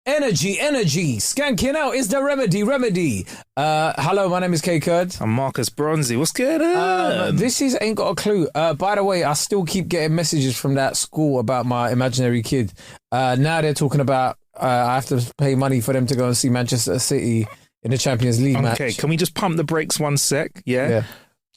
Energy. Skanking out is the remedy. Hello, my name is K Kurd. I'm Marcus Bronzy. What's good on? This is Ain't Got a Clue. By the way, I still keep getting messages from that school about my imaginary kid. Now they're talking about I have to pay money for them to go and see Manchester City in the Champions League match. Okay, can we just pump the brakes 1 sec? Yeah.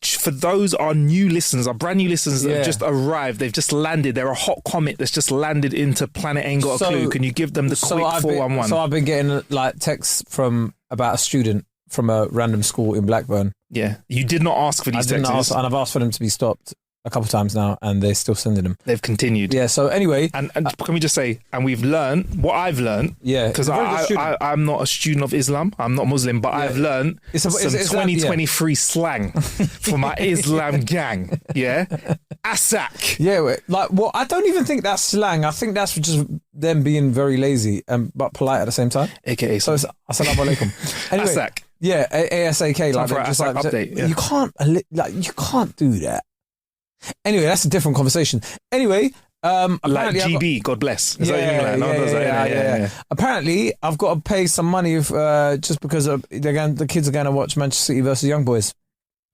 For those our new listeners, our brand new listeners that have just arrived, they've just landed. They're a hot comet that's just landed into Planet Ain't Got a Clue. Can you give them the quick 411? So I've been getting like texts from about a student from a random school in Blackburn. Yeah, you did not ask for these texts, and I've asked for them to be stopped a couple of times now, and they're still sending them. They've continued. Yeah. So anyway, and can we just say, and we've learned what I've learned. Yeah, because I'm not a student of Islam. I'm not Muslim, but I've learned some 2023 slang for my Islam gang. Yeah, ASAK. Yeah, like what? I don't even think that's slang. I think that's just them being very lazy but polite at the same time. AKA. So it's assalamu alaikum. Anyway, ASAK. Yeah, ASAK. Like, just like update. Yeah. You can't do that. Anyway, that's a different conversation. Anyway, like GB, God bless. Is that what you mean? Yeah. Apparently, I've got to pay some money if, just because the kids are going to watch Manchester City versus Young Boys.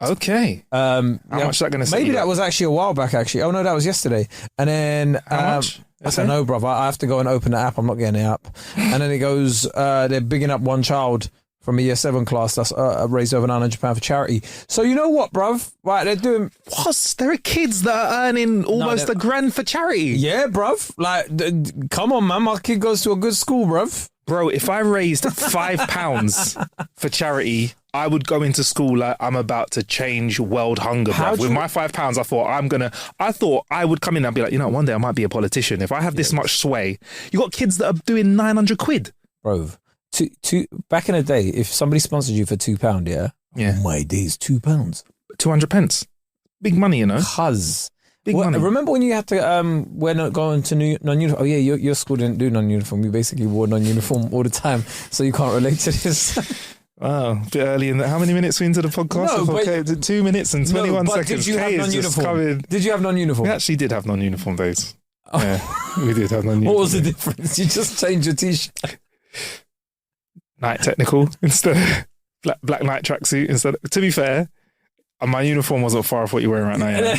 Okay. How much is that going to save? Maybe that was actually a while back, actually. Oh, no, that was yesterday. And then... How much? I don't know, bruv. I have to go and open the app. I'm not getting the app. And then it goes, they're bigging up one child from a year 7 class that's raised over £900 for charity. So you know what, bruv? Right, they're doing... What? There are kids that are earning almost $1,000 for charity. Yeah, bruv. Like, come on, man. My kid goes to a good school, bruv. Bro, if I raised £5 for charity, I would go into school like I'm about to change world hunger, bruv. With my £5, I thought I would come in and be like, you know, one day I might be a politician. If I have this much sway, you got kids that are doing 900 quid. Bro. Back in the day, if somebody sponsored you for £2, yeah. Oh my days, £2, 200 pence, big money, you know. Big money. Remember when you had to wear going to non-uniform? Oh yeah, your school didn't do non-uniform. You basically wore non-uniform all the time, so you can't relate to this. Wow, a bit early in how many minutes we into the podcast? No, 2 minutes and 21 seconds. Did you have non-uniform? Did you have non-uniform? We actually did have non-uniform days. Oh. Yeah, we did have non-uniform. What was the difference? You just changed your t-shirt. Night technical instead, black night tracksuit instead. To be fair, my uniform wasn't far off what you're wearing right now. Yeah.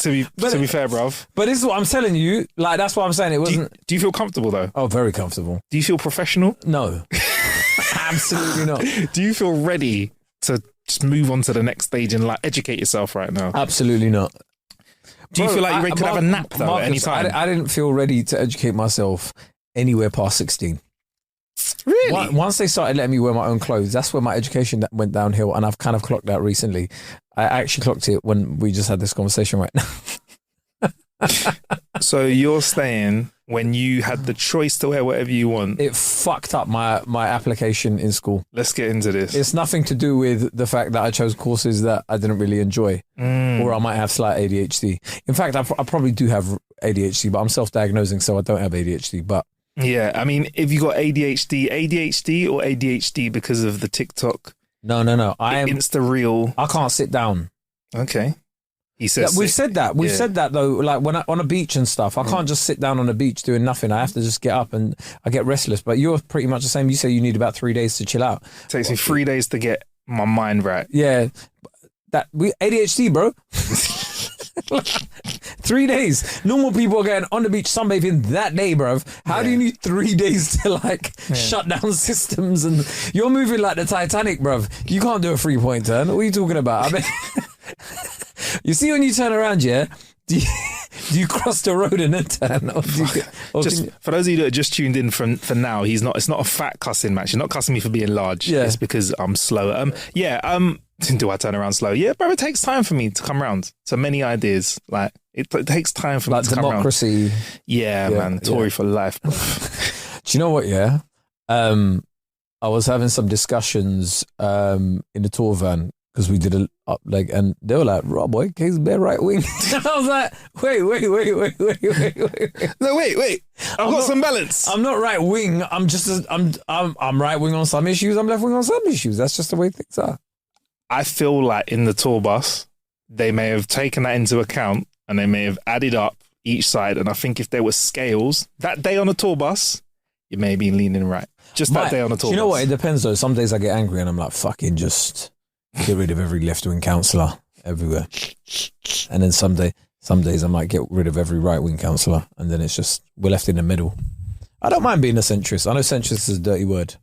to be fair, bruv. But this is what I'm telling you. Like, that's what I'm saying. It wasn't. Do you feel comfortable though? Oh, very comfortable. Do you feel professional? No, absolutely not. Do you feel ready to just move on to the next stage and like educate yourself right now? Absolutely not. Do you feel like you're ready to have a nap though, Marcus, at any time? I didn't feel ready to educate myself anywhere past 16. Really? Once they started letting me wear my own clothes, that's where my education went downhill, and I've kind of clocked that recently. I actually clocked it when we just had this conversation right now. So you're saying when you had the choice to wear whatever you want, it fucked up my application in school. Let's get into this. It's nothing to do with the fact that I chose courses that I didn't really enjoy, or I might have slight ADHD. In fact, I probably do have ADHD, but I'm self-diagnosing, so I don't have ADHD. But yeah, I mean, if you got ADHD or ADHD because of the TikTok? No. Insta reel. I can't sit down. Okay. He says we've said that. We've said that though. Like when on a beach and stuff, I can't just sit down on a beach doing nothing. I have to just get up and I get restless. But you're pretty much the same. You say you need about 3 days to chill out. It takes me 3 days to get my mind right. Yeah, ADHD, bro. 3 days. Normal people are getting on the beach sunbathing that day, bruv. How do you need 3 days to shut down systems? And you're moving like the Titanic, bruv. You can't do a 3-point turn. What are you talking about? I mean, you see when you turn around, yeah? Do you cross the road and then turn? For those of you that are just tuned in for now, it's not a fat cussing match. You're not cussing me for being large. Yeah. It's because I'm slower. Do I turn around slow? Yeah, bro, it takes time for me to come around to many ideas. Like, it takes time for me to come around. Democracy. Yeah, man. Tory for life. Do you know what, yeah? I was having some discussions in the tour van because we did and they were like, "Rob, boy, K's bare right wing." And I was like, wait. No, wait. I've got some balance. I'm not right wing. I'm right wing on some issues. I'm left wing on some issues. That's just the way things are. I feel like in the tour bus, they may have taken that into account and they may have added up each side. And I think if there were scales that day on the tour bus, you may be leaning right. Just that day on the tour. You know what? It depends though. Some days I get angry and I'm like, fucking just get rid of every left-wing councillor everywhere. And then some days I might get rid of every right-wing councillor, and then it's just we're left in the middle. I don't mind being a centrist. I know centrist is a dirty word.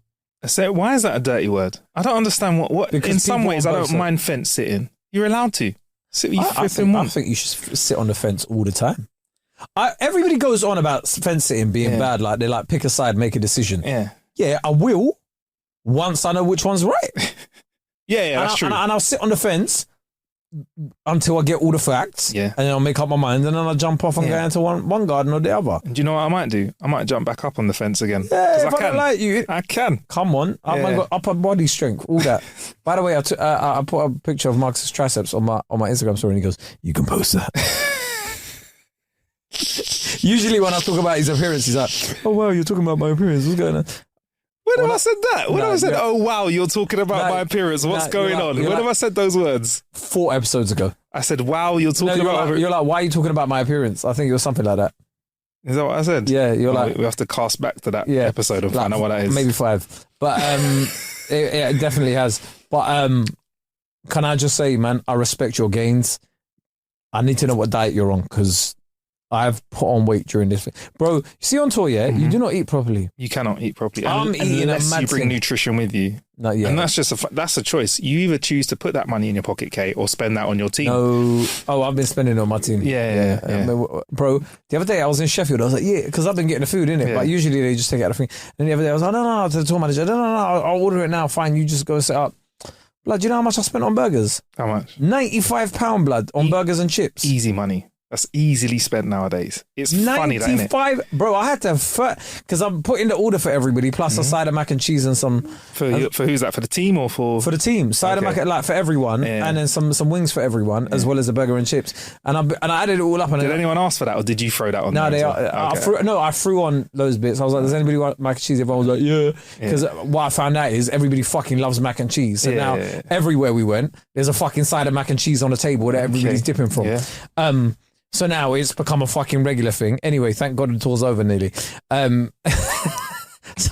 So why is that a dirty word? I don't understand what Because in some ways I don't sides- mind fence sitting. You're allowed to. Sit where you I flipping want. think you should sit on the fence all the time. Everybody goes on about fence sitting being bad. Like they like pick a side, make a decision. Yeah, I will once I know which one's right. Yeah, that's true. And I'll sit on the fence until I get all the facts. Yeah. And then I'll make up my mind, and then I'll jump off and go into one garden or the other. And do you know what I might do? I might jump back up on the fence again. Yeah, if I don't like you, I can. come on. I've got upper body strength, all that. By the way, I put a picture of Marcus's triceps on my Instagram story, and he goes, "You can post that." Usually when I talk about his appearance, he's like, "Oh wow, you're talking about my appearance. What's going on?" When have I said that? When have I said, "Oh wow, you're talking about my appearance. What's going on?" When have I said those words? 4 episodes ago. I said, "Wow, you're talking about." You're like, "Why are you talking about my appeance?" I think it was something like that. Is that what I said? Yeah, you're like, we have to cast back to that episode and find out what that is. Maybe 5, but it definitely has. But can I just say, man, I respect your gains. I need to know what diet you're on because I've put on weight during this. Bro, you see on tour, you do not eat properly. You cannot eat properly. I'm eating unless a mad you bring thing. nutrition with you. Not yet. And that's just that's a choice. You either choose to put that money in your pocket, Kate, or spend that on your team. No. Oh, I've been spending it on my team. Yeah. Bro, the other day I was in Sheffield. I was like, because I've been getting the food in it. Yeah. But usually they just take out the thing. And the other day I was like, no, to the tour manager, no, I'll order it now. Fine, you just go set up. Blood, do you know how much I spent on burgers? How much? £95, blood, on burgers and chips. Easy money. That's easily spent nowadays. It's funny, that, isn't it? 95, bro. I had to because I'm putting the order for everybody, plus a side of mac and cheese and some For who's that? For the team or for the team, side of mac like for everyone, and then some wings for everyone, as well as a burger and chips. And I added it all up. And did anyone ask for that, or did you throw that on? No, there as well? I threw on those bits. I was like, "Does anybody want mac and cheese?" Everyone was like, "Yeah," because what I found out is everybody fucking loves mac and cheese. So now everywhere we went, there's a fucking side of mac and cheese on the table that everybody's dipping from. Yeah. So now it's become a fucking regular thing. Anyway, thank God the tour's over nearly. So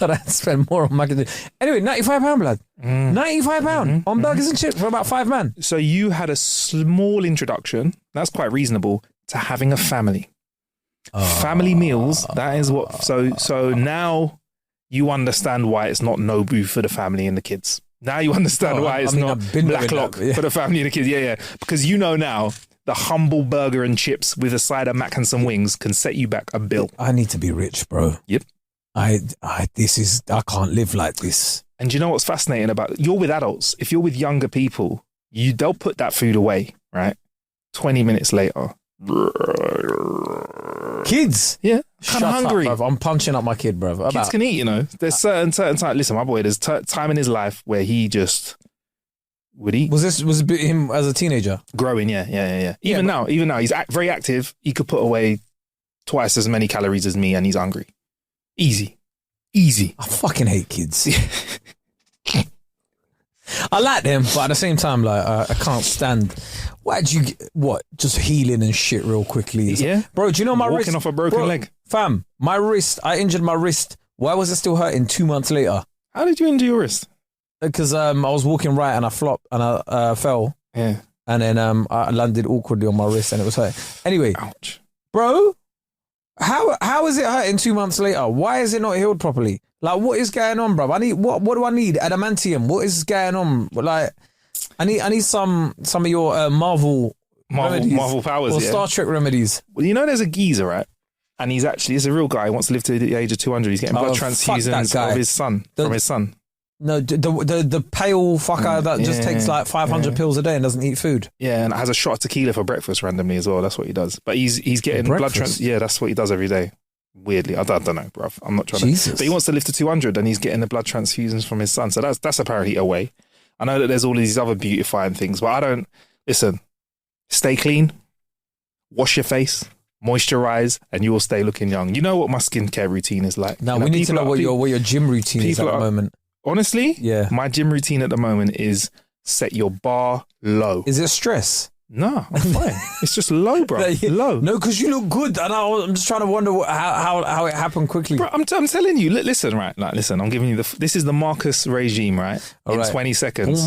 I spend more on mac and cheese. Anyway, £95, blood. £95 on burgers and chips for about 5 man. So you had a small introduction. That's quite reasonable to having a family. Family meals. That is what. So now you understand why it's not Nobu for the family and the kids. Now you understand why it's not Blacklock for the family and the kids. Yeah. Because you know now. The humble burger and chips with a side of mac and some wings can set you back a bill. I need to be rich, bro. Yep. I can't live like this. And you know what's fascinating about you're with adults. If you're with younger people, they'll put that food away, right? 20 minutes later. Kids. Yeah. Kind of hungry. Up, I'm punching up my kid, bro. Kids can eat, you know. There's certain time. Listen, my boy, there's time in his life where he just would eat. Was it him as a teenager? Growing, yeah. Even now, he's very active. He could put away twice as many calories as me, and he's hungry. Easy. I fucking hate kids. I like them, but at the same time, like I can't stand. Why did you just healing and shit real quickly? Yeah, bro. Do you know my walking wrist? Off a broken leg, fam. My wrist. I injured my wrist. Why was it still hurting 2 months later? How did you injure your wrist? Because I was walking right and I flopped and I fell. Yeah. And then I landed awkwardly on my wrist and it was hurt. Anyway, ouch, bro. How is it hurting 2 months later? Why is it not healed properly? Like, what is going on, bro? I need what do I need? Adamantium. What is going on? Like, I need some of your Marvel powers or Star Trek remedies. Well, you know, there's a geezer, right? And he's a real guy. He wants to live to the age of 200. He's getting blood transfusions from his son. No, the pale fucker that just takes like 500 pills a day and doesn't eat food. Yeah, and has a shot of tequila for breakfast randomly as well. That's what he does. But he's getting blood Yeah, that's what he does every day. Weirdly, I don't know, bruv. I'm not trying to. But he wants to live to 200, and he's getting the blood transfusions from his son. So that's apparently a way. I know that there's all these other beautifying things, but I don't listen. Stay clean, wash your face, moisturize, and you will stay looking young. You know what my skincare routine is like. Now we need to know what your gym routine is at the moment. Honestly, yeah. My gym routine at the moment is set your bar low. Is it stress? No, I'm fine. It's just low, bro. Low. No, because you look good, and I'm just trying to wonder how it happened quickly. Bro, I'm telling you. Listen, right? Like, listen. I'm giving you this is the Marcus regime, right? All in right. 20 seconds.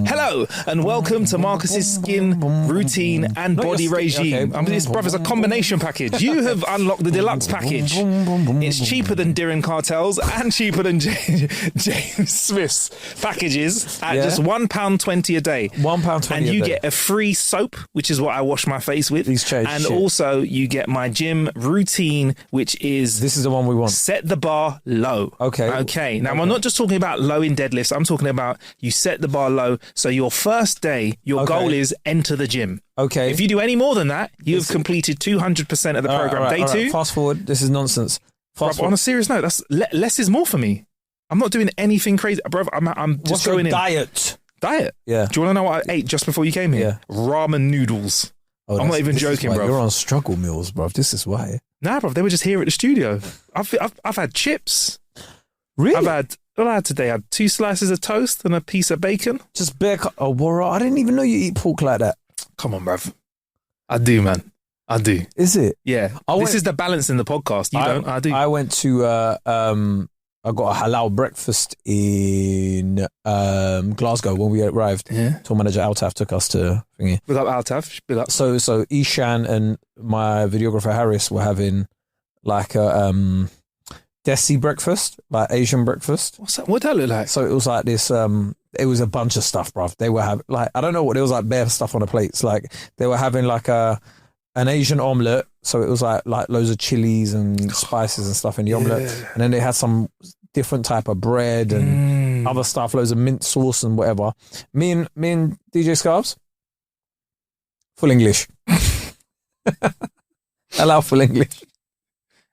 Hello and welcome to Marcus's skin routine and body regime. Okay. This brother's a combination package. You have unlocked the deluxe package. It's cheaper than Diran Cartel's and cheaper than James Smith's packages at just £1.20 a day. £1.20 and you a day. get a free soap, which is what I wash my face with. These change and shit. also you get my gym routine, which is This is the one we want. set the bar low. Okay. Now I'm not just talking about low in deadlifts. I'm talking about you set the bar low. So your first day, your goal is enter the gym. Okay. If you do any more than that, you have completed 200% of the program. All right, Day two. Fast forward. This is nonsense. Fast On forward. a serious note, that's less is more for me. I'm not doing anything crazy, bro. I'm just What's your going in. diet? Diet? Yeah. Do you want to know what I ate just before you came here? Yeah. Ramen noodles. Oh, I'm not even this is joking, why bro. You're on struggle meals, bro. This is why. Nah, bro. They were just here at the studio. I've had chips. Really? What I had today? I had 2 slices of toast and a piece of bacon. Just bare. I didn't even know you eat pork like that. Come on, bruv. I do, man. I do. Is it? Yeah. This is the balance in the podcast. You don't? I do. I went to I got a halal breakfast in Glasgow when we arrived. Yeah. Tour manager Altaf took us to thingy. Big up Altaf. Big up. So Ishan and my videographer Harris were having like a desi breakfast, like Asian breakfast. What's that? What that look like? So it was like this. It was a bunch of stuff, bruv. They were having like I don't know what it was like. Bare stuff on the plates. Like they were having like an Asian omelette. So it was like loads of chilies and spices and stuff in the omelette. And then they had some different type of bread and other stuff, loads of mint sauce and whatever. Me and DJ Scarves, full English. Halal full English.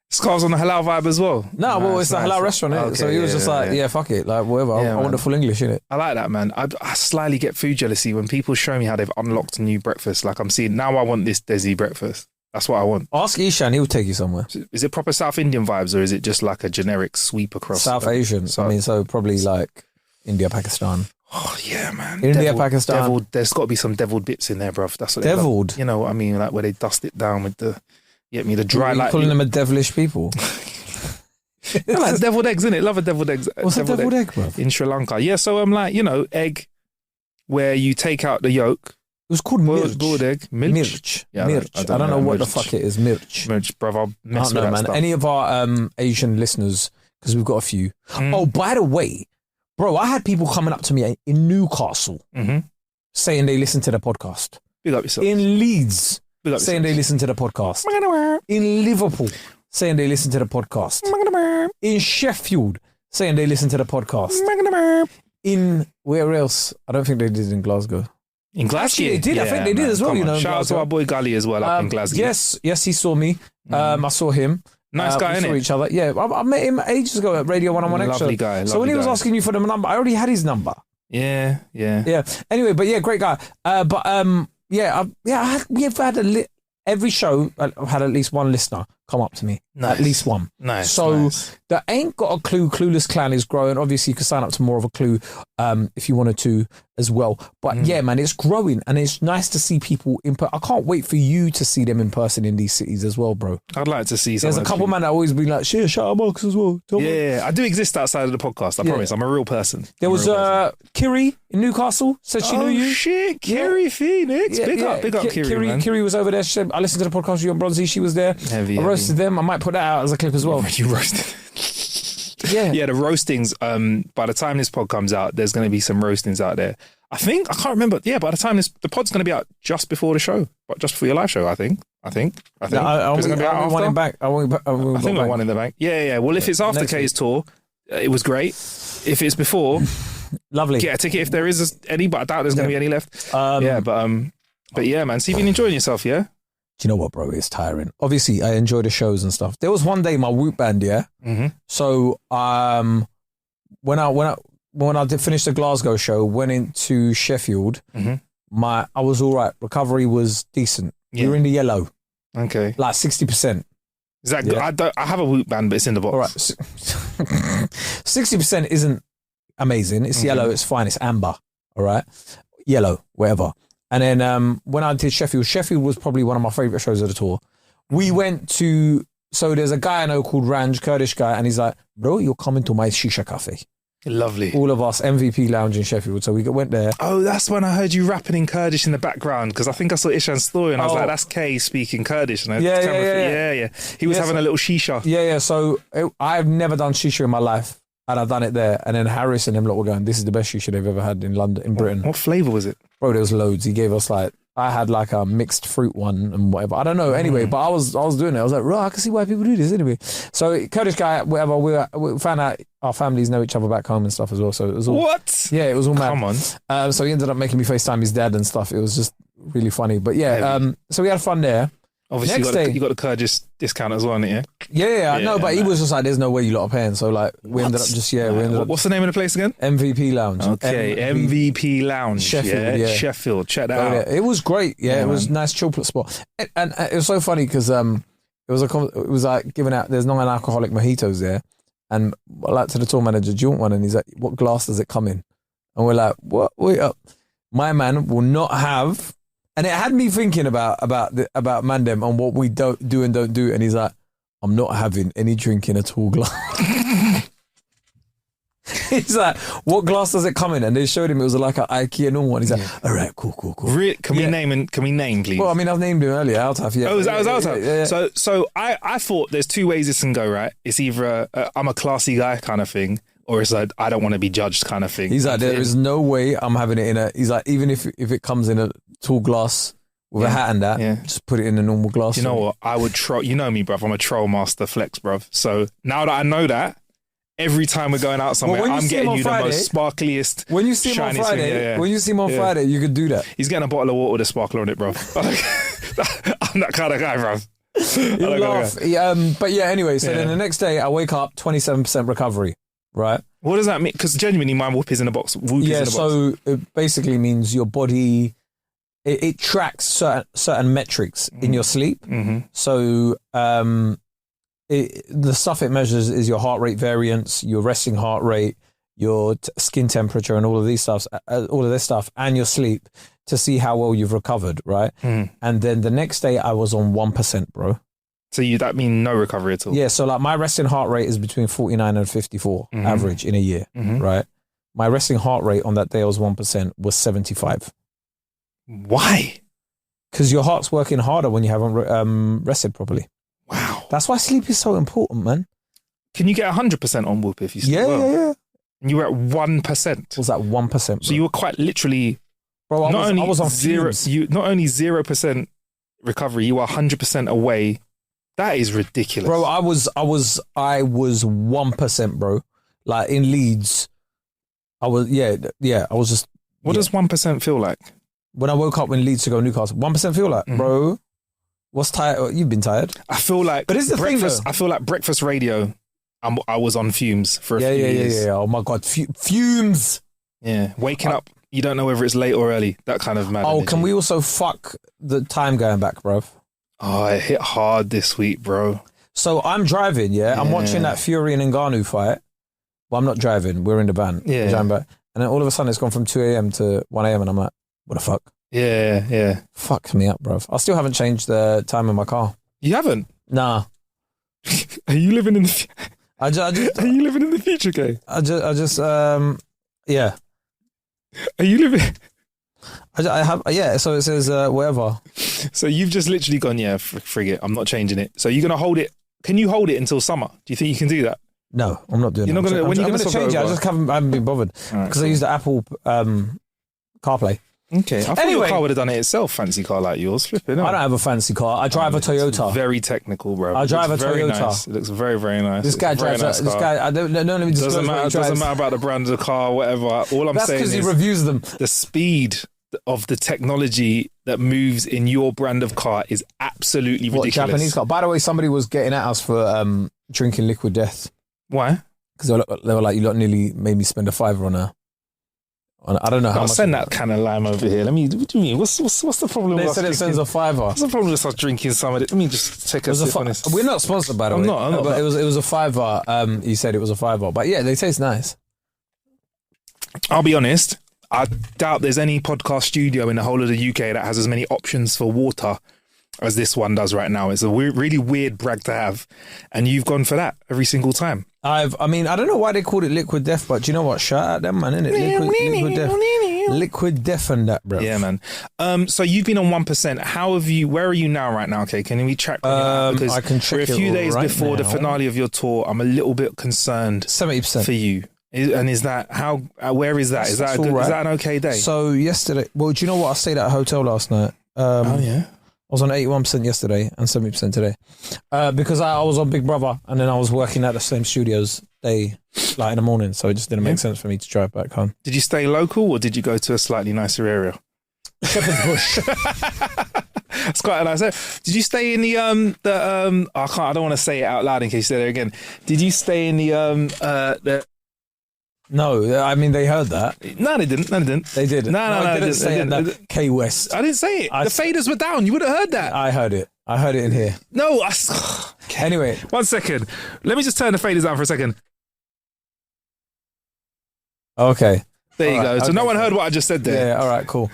Scarves on the halal vibe as well. No, well, it's a halal restaurant, innit? Okay, So he was just like, yeah, fuck it. Like, whatever. I want the full English, innit? I like that, man. I slightly get food jealousy when people show me how they've unlocked a new breakfast. Like I'm seeing, now I want this Desi breakfast. That's what I want. Ask Ishan, he'll take you somewhere. Is it proper South Indian vibes or is it just like a generic sweep across? South Asian. I mean, so probably like India, Pakistan. Oh, yeah, man. India, Pakistan. Deviled, there's got to be some deviled bits in there, bruv. That's what Deviled? You know what I mean? Like where they dust it down with the, the dry, You're calling them a devilish people. I like deviled eggs, innit? Love a deviled egg. What's a deviled egg, bro? In Sri Lanka. Yeah, so I'm like, egg where you take out the yolk. It was called mirch. Boiled egg. Milch. Yeah, mirch. I don't know what the fuck it is. Mirch. Mirch, bruv. I'll I mess don't with know, that man. stuff. Any of our Asian listeners, because we've got a few. Oh, by the way, bro, I had people coming up to me in Newcastle saying they listen to the podcast. Big up yourself. In Leeds, Big up saying they listen to the podcast. In Liverpool, saying they listen to the podcast. In Sheffield, saying they listen to the podcast. In where else? I don't think they did in Glasgow. In Glasgow? Actually, they did. I think they did as well. Come You on. know, in Shout out to Glasgow. our boy Gully as well up in Glasgow. Yes, he saw me. I saw him. Nice guy, we saw innit? each other. Yeah, I met him ages ago at Radio 101 Extra. Lovely guy. So when he was asking you for the number, I already had his number. Yeah. Yeah. Anyway, but yeah, great guy. We've had every show. I've had at least one listener come up to me. Nice. At least one. Nice. So the Ain't Got a Clue Clueless Clan is growing. Obviously, you can sign up to more of a Clue if you wanted to as well. But yeah, man, it's growing and it's nice to see people in person. I can't wait for you to see them in person in these cities as well, bro. I'd like to see some. There's a couple man that always been like, shout out Marcus as well. Yeah, I do exist outside of the podcast. I promise. I'm a real person. There was Kiri in Newcastle. Said she knew you. Oh shit, Kiri Phoenix. Big up Kiri, man. Kiri was over there. She said, I listened to the podcast with you on Bronzy. She was there. Heavy. I roasted them. I might put that out as a clip as well. You roasted. Yeah, the roastings. By the time this pod comes out, there's going to be some roastings out there. I can't remember. Yeah, by the time the pod's going to be out just before the show, but just before your live show, I think. I want him back. I think I want in the bank. Yeah. Well, if it's after K's tour, it was great. If it's before, lovely. Get a ticket if there is any, but I doubt there's going to be any left. But yeah, man. See if you're enjoying yourself. Yeah. Do you know what, bro? It's tiring. Obviously, I enjoy the shows and stuff. There was one day my Whoop band, yeah. Mm-hmm. So when I did finish the Glasgow show, went into Sheffield. Mm-hmm. I was all right. Recovery was decent. Yeah. We were in the yellow. Okay. Like 60%. Is that good? I have a Whoop band, but it's in the box. All right. 60% isn't amazing. It's yellow. It's fine. It's amber. All right, yellow, whatever. And then when I did Sheffield was probably one of my favourite shows of the tour. We went to, so there's a guy I know called Ranj, Kurdish guy, and he's like, bro, you're coming to my shisha cafe. Lovely. All of us, MVP Lounge in Sheffield. So we went there. Oh, that's when I heard you rapping in Kurdish in the background, because I think I saw Ishan's story and I was like, that's Kay speaking Kurdish. And yeah. He was having a little shisha. Yeah. So I've never done shisha in my life. And I've done it there. And then Harris and them lot were going, this is the best shisha they've ever had in London, in Britain. What flavour was it? Bro, there was loads. He gave us like, I had like a mixed fruit one and whatever. I don't know. Anyway, but I was doing it. I was like, right, I can see why people do this anyway. So Kurdish guy, whatever, we found out our families know each other back home and stuff as well. So it was all... What? Yeah, it was all mad. Come on. So he ended up making me FaceTime his dad and stuff. It was just really funny. But yeah, so we had fun there. Obviously, you got the Kurdish discount as well, didn't you? Yeah, no, but he was just like, there's no way you lot are paying. So like, we ended up just, What's the name of the place again? MVP Lounge. Okay, MVP Lounge. Sheffield, Sheffield. Check that out. Yeah. It was great. Yeah, it was a nice chocolate spot. And it was so funny because it was like giving out, there's non-alcoholic mojitos there. And like to the tour manager, do you want one? And he's like, what glass does it come in? And we're like, what? Wait up. My man will not have... And it had me thinking about Mandem and what we don't do and don't do. And he's like, I'm not having any drink in a tall glass. He's like, what glass does it come in? And they showed him it was like an IKEA normal one. He's like, all right, cool. Can we name, please? Well, I mean, I've named him earlier, Altaf. Yeah. Oh, was Altaf? Yeah. So I thought there's two ways this can go, right? It's either I'm a classy guy kind of thing, or it's like I don't want to be judged kind of thing. He's like, there is no way I'm having it in a... He's like, even if it comes in a tall glass with a hat and that, just put it in a normal glass. You know what? I would troll... You know me, bruv. I'm a troll master flex, bruv. So now that I know that, every time we're going out somewhere, I'm getting you Friday, the most sparkliest... When you see him on Friday, when you see him on Friday, you could do that. He's getting a bottle of water with a sparkler on it, bruv. I'm that kind of guy, bruv. You laugh. But yeah, anyway, so then the next day I wake up, 27% recovery, right? What does that mean? Because genuinely, my whoop is in a box. So it basically means your body, it tracks certain metrics in your sleep. Mm-hmm. So the stuff it measures is your heart rate variance, your resting heart rate, your skin temperature, and all of this stuff, and your sleep to see how well you've recovered, right? Mm. And then the next day I was on 1%, bro. So that mean no recovery at all? Yeah, so like my resting heart rate is between 49 and 54 average in a year, right? My resting heart rate on that day I was 1% was 75. Why? Because your heart's working harder when you haven't rested properly. Wow. That's why sleep is so important, man. Can you get 100% on whoop if you sleep well? Yeah. And you were at 1%? Was that 1%? Bro. So you were quite literally... Bro, I was on zero. fumes. You not only 0% recovery, you are 100% away. That is ridiculous, bro. I was 1%, bro. Like in Leeds, I was I was just. What does 1% feel like? When I woke up in Leeds to go to Newcastle, 1% feel like, bro. What's tired? You've been tired. I feel like, but this is the breakfast. Thing, I feel like breakfast radio. I was on fumes for a few years. Yeah. Oh my god, fumes. Yeah, waking up. You don't know whether it's late or early. That kind of mad energy. Can we also fuck the time going back, bro? Oh, it hit hard this week, bro. So I'm driving, I'm watching that Fury and Ngannou fight. Well, I'm not driving. We're in the van. Yeah. And then all of a sudden it's gone from 2 a.m. to 1 a.m. and I'm like, what the fuck? Yeah. Fucked me up, bro. I still haven't changed the time in my car. You haven't? Nah. Are you living in the... Are you living in the future, Kay? Yeah. Are you living... I have, so it says whatever. So you've just literally gone, frig it, I'm not changing it. So you're going to hold it, can you hold it until summer? Do you think you can do that? No, I'm not doing that. You're not going to, when you're going to change it, I just haven't been bothered. Because I use the Apple CarPlay. Okay, I thought your car would have done it itself, fancy car like yours. Flipping I don't have a fancy car. I drive a Toyota. Very technical, bro. I drive a Toyota. Nice. It looks very, very nice. This guy drives this guy, I don't let me disclose what he drives. Doesn't matter about the brand of the car, whatever. All I'm saying is... That's because he reviews them. The speed of the technology that moves in your brand of car is absolutely ridiculous. What, Japanese car? By the way, somebody was getting at us for drinking liquid death. Why? Because they were like, you lot nearly made me spend a $5 on a... I don't know how much. I'll send that can of lime over here. What do you mean? What's the problem with us drinking? They said it sends a $5. What's the problem with us drinking some of it? Let me just take a sip on this. We're not sponsored, by the way. I'm not. But it was a $5. He said it was a $5. But yeah, they taste nice. I'll be honest, I doubt there's any podcast studio in the whole of the UK that has as many options for water as this one does right now. It's a really weird brag to have, and you've gone for that every single time. I don't know why they called it Liquid Death, but do you know what? Shout out them, man, innit? Liquid Death. Liquid Death and that, bro. Yeah, man. So you've been on 1%. Where are you now right now? Okay, can we check? Because I can check we're a few days right before the now. finale of your tour. I'm a little bit concerned 70%. for you. And is that where is that? Is that is that an okay day? So yesterday, well, do you know what? I stayed at a hotel last night. Oh yeah. I was on 81% yesterday and 70% today, because I was on Big Brother and then I was working at the same studios in the morning, so it just didn't make sense for me to drive back home. Did you stay local or did you go to a slightly nicer area? Shepherd's Bush. It's quite a nice area. Did you stay in the I don't want to say it out loud in case you say it again. Did you stay in the No, I mean they heard that. No, they didn't. They did. No, I didn't say they it. didn't. K West. I didn't say it. The faders were down. You would have heard that. I heard it. I heard it in here. No. Anyway, 1 second. Let me just turn the faders down for a second. okay. There you go. So okay, no one heard what I just said there. Yeah. All right. Cool.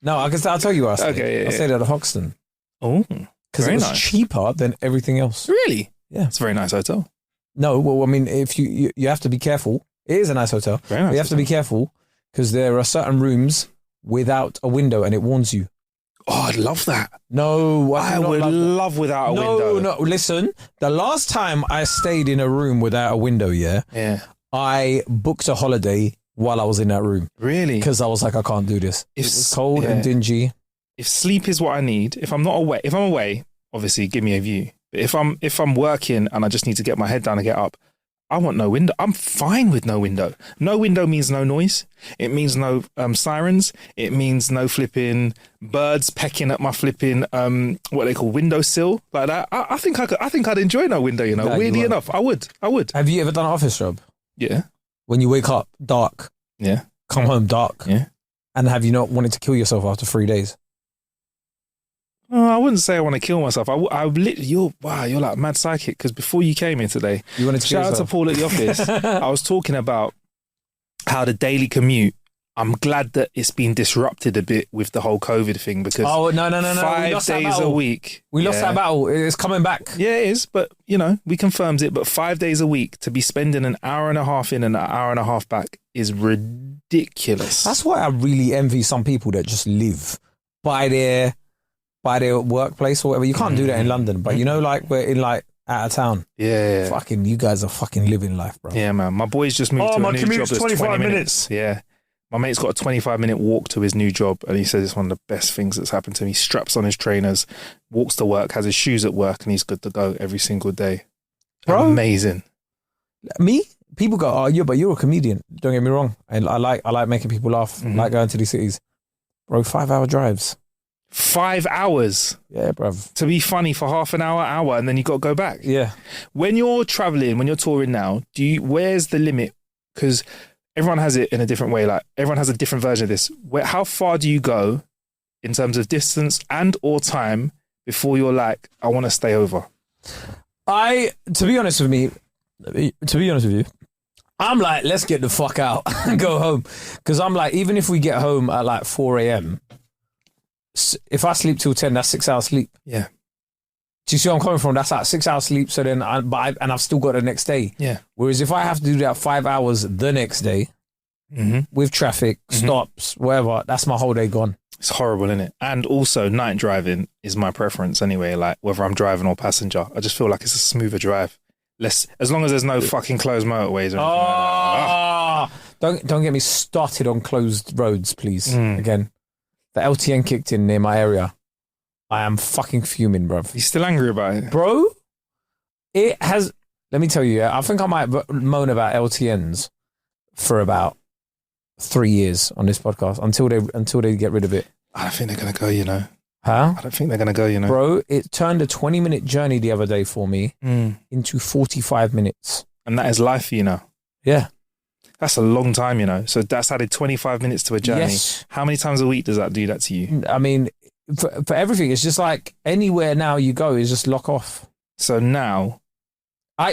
No, I'll tell you where I stayed. Okay, yeah, I stayed at the Hoxton Oh, because it was cheaper than everything else. Really? Yeah. It's a very nice hotel. No, well, I mean, if you have to be careful. It is a nice hotel. Very nice. But you have to be careful because there are certain rooms without a window, and it warns you. Oh, I'd love that. No, I would love without a window. No, listen. The last time I stayed in a room without a window, Yeah. I booked a holiday while I was in that room Really? because I was like, I can't do this. It was cold and dingy. If sleep is what I need, if I'm away, obviously give me a view. But if I'm working and I just need to get my head down and get up, I want no window. I'm fine with no window. No window means no noise. It means no sirens. It means no flipping birds pecking at my flipping what they call windowsill like that. I think I'd enjoy no window. You know, Yeah, weirdly you enough, I would. Have you ever done an office job? Yeah. When you wake up dark, Yeah. come home dark, Yeah. and have you not wanted to kill yourself after 3 days? Oh, I wouldn't say I want to kill myself. You're like mad psychic because before you came here today, You wanted to kill shout out to yourself? Paul at the office. I was talking about how the daily commute. I'm glad that it's been disrupted a bit with the whole COVID thing because Oh no! 5 days a week. We lost that battle. It's coming back. Yeah, it is, but we confirmed it. But 5 days a week to be spending an hour and a half in and an hour and a half back is ridiculous. That's why I really envy some people that just live by their workplace or whatever. You can't do that in London, but we're in out of town. Yeah. Fucking, you guys are fucking living life, bro. Yeah, man. My boy's just moved to a new job that's 25 minutes. Yeah. My mate's got a 25-minute walk to his new job, and he says it's one of the best things that's happened to him. He straps on his trainers, walks to work, has his shoes at work, and he's good to go every single day. Bro. Amazing. Me? People go, oh, but you're a comedian. Don't get me wrong. I like making people laugh. I like going to these cities. Bro, 5-hour drives. 5 hours. Yeah, bruv. To be funny for half an hour, and then you got to go back. Yeah. When you're traveling, when you're touring now, where's the limit? Because everyone has it in a different way. Like everyone has a different version of this. How far do you go in terms of distance and or time before you're like, I want to stay over? To be honest with you, I'm like, let's get the fuck out and go home. Because I'm like, even if we get home at like 4 a.m., if I sleep till 10, that's 6 hours sleep. Yeah. Do you see where I'm coming from? That's like 6 hours sleep. So then, I've still got the next day. Yeah. Whereas if I have to do that 5 hours the next day with traffic, stops, whatever, that's my whole day gone. It's horrible, isn't it? And also, night driving is my preference anyway. Like whether I'm driving or passenger, I just feel like it's a smoother drive. As long as there's no fucking closed motorways or anything like that. Don't get me started on closed roads, please. Again, the LTN kicked in near my area. I am fucking fuming, bruv. You still angry about it? Bro, it has... Let me tell you, I think I might moan about LTNs for about 3 years on this podcast until they get rid of it. I don't think they're going to go, you know. Huh? I don't think they're going to go, you know. Bro, it turned a 20-minute journey the other day for me into 45 minutes. And that is life, you know. Yeah. That's a long time, you know. So that's added 25 minutes to a journey. Yes. How many times a week does that do that to you? I mean, for everything, it's just like anywhere now you go is just lock off. So now...